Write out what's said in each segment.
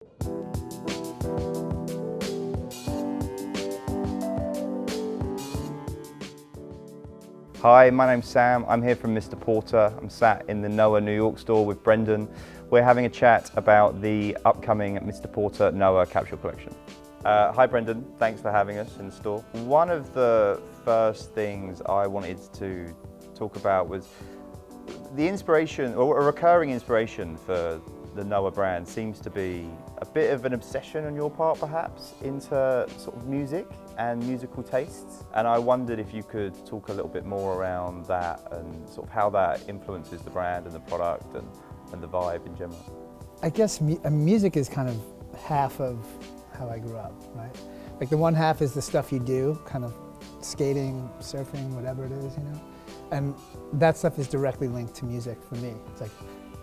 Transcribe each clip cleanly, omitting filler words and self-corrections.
Hi, my name's Sam. I'm here from Mr. Porter. I'm sat in the Noah New York store with Brendon. We're having a chat about the upcoming Mr. Porter Noah capsule collection. Hi Brendon, thanks for having us in the store. One of the first things I wanted to talk about was the inspiration, or a recurring inspiration for the Noah brand seems to be a bit of an obsession on your part perhaps into sort of music and musical tastes. And I wondered if you could talk a little bit more around that and sort of how that influences the brand and the product and the vibe in general. I guess music is kind of half of how I grew up, right? Like the one half is the stuff you do, kind of skating, surfing, whatever it is, you know? And that stuff is directly linked to music for me. It's like,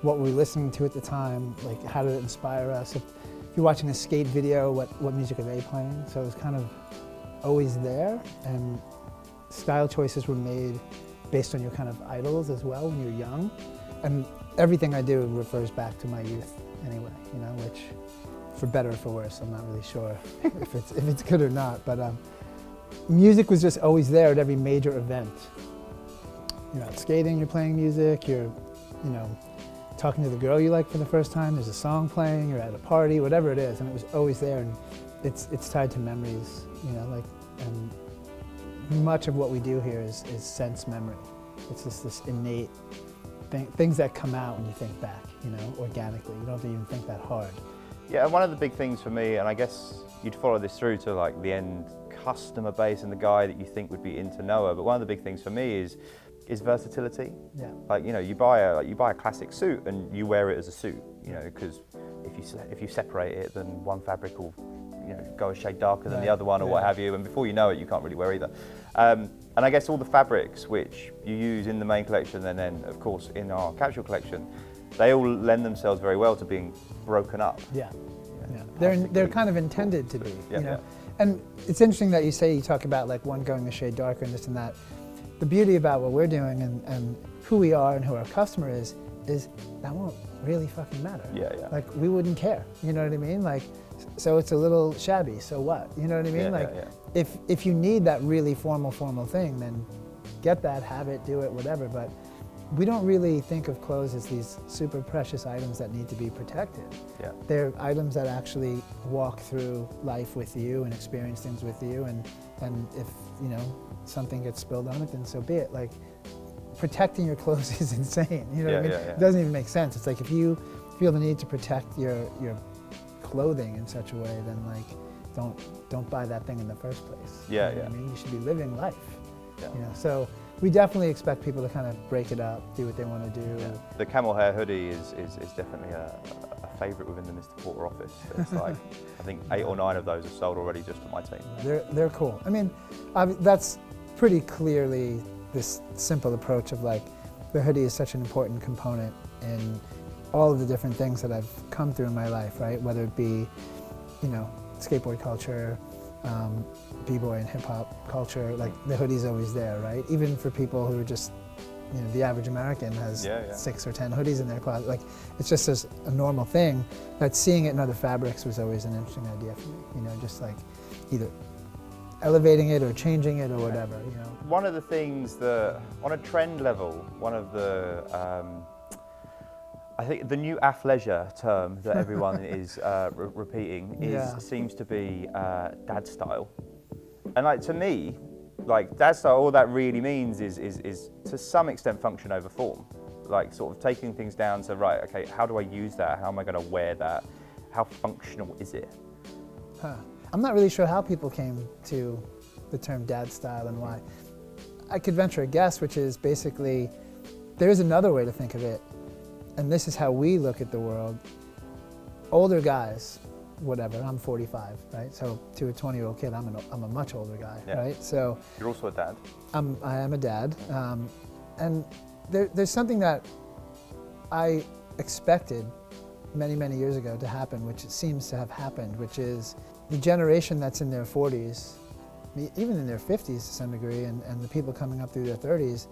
what were we listening to at the time? Like, how did it inspire us? If you're watching a skate video, what music are they playing? So it was kind of always there, and style choices were made based on your kind of idols as well when you're young. And everything I do refers back to my youth anyway, you know, which, for better or for worse, I'm not really sure if it's good or not, but music was just always there at every major event. You're out skating, you're playing music, you're, you know, talking to the girl you like for the first time, there's a song playing, you're at a party, whatever it is, and it was always there, and it's tied to memories, you know, like, and much of what we do here is sense memory. It's just this innate thing, things that come out when you think back, you know, organically. You don't have to even think that hard. Yeah, and one of the big things for me, and I guess you'd follow this through to like the end customer base and the guy that you think would be into Noah, but one of the big things for me is versatility. Yeah. Like, you know, you buy a classic suit and you wear it as a suit, you know, because if you separate it, then one fabric will, you know, go a shade darker than the other one or what have you, and before you know it, you can't really wear either. And I guess all the fabrics which you use in the main collection and then, of course, in our capsule collection, they all lend themselves very well to being broken up. Yeah, yeah. They're kind of intended to be, yeah, you know. Yeah. And it's interesting that you talk about like one going a shade darker and this and that. The beauty about what we're doing and who we are and who our customer is that won't really fucking matter. Yeah, yeah. Like, we wouldn't care, you know what I mean? Like, so it's a little shabby, so what? You know what I mean? Yeah, like, yeah, yeah. If you need that really formal thing, then get that, have it, do it, whatever. But we don't really think of clothes as these super precious items that need to be protected. Yeah. They're items that actually walk through life with you and experience things with you, and if, you know, something gets spilled on it, then so be it. Like, protecting your clothes is insane, you know what I mean? Yeah, yeah. It doesn't even make sense. It's like, if you feel the need to protect your clothing in such a way, then like, don't buy that thing in the first place. Yeah, you know yeah. what I mean? You should be living life. Yeah. You know, so we definitely expect people to kind of break it up, do what they want to do. Yeah. The camel hair hoodie is definitely a favourite within the Mr. Porter office. It's like, I think 8 or 9 of those are sold already just for my team. They're cool. I mean, that's pretty clearly this simple approach of like, the hoodie is such an important component in all of the different things that I've come through in my life, right? Whether it be, you know, skateboard culture, b-boy and hip-hop culture, like the hoodie's always there, right? Even for people who are just, you know, the average American has 6 or 10 hoodies in their closet. Like, it's just a normal thing. That seeing it in other fabrics was always an interesting idea for me. You know, just like either elevating it or changing it or whatever, you know. One of the things that, on a trend level, one of the, I think the new athleisure term that everyone is repeating seems to be dad style. And like, to me, like, dad style, all that really means is to some extent function over form. Like, sort of taking things down to, right, okay, how do I use that? How am I going to wear that? How functional is it? I'm not really sure how people came to the term dad style and why. I could venture a guess, which is basically, there's another way to think of it, and this is how we look at the world. Older guys, whatever, I'm 45, right? So to a 20-year-old kid, I'm a much older guy, right? So you're also a dad. I am a dad, and there's something that I expected many years ago to happen, which it seems to have happened, which is the generation that's in their 40s, even in their 50s to some degree, and the people coming up through their 30s,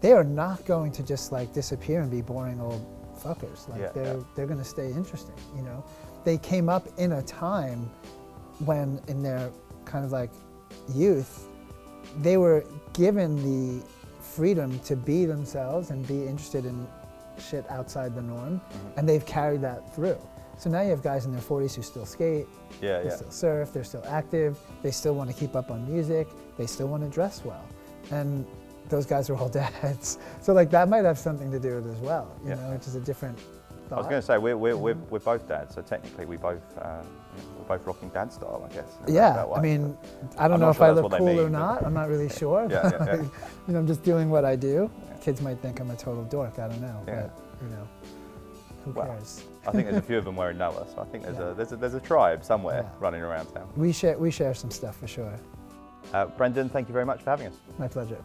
they are not going to just like disappear and be boring old fuckers. Like they're going to stay interesting, you know? they came up in a time when in their kind of like youth, they were given the freedom to be themselves and be interested in shit outside the norm, and they've carried that through. So now you have guys in their 40s who still skate, they still surf, they're still active, they still want to keep up on music, they still want to dress well. And those guys are all dads. So like that might have something to do with it as well, you know, which is a different thought. I was going to say, we're both dads, so technically we're both rocking dad style, I guess. Yeah, I mean, I don't know if I look cool or not, I'm not really sure. You know, I'm just doing what I do. Kids might think I'm a total dork, I don't know, but you know, who cares? I think there's a few of them wearing Noah, so I think there's a tribe somewhere running around town. We share some stuff for sure. Brendon, thank you very much for having us. My pleasure.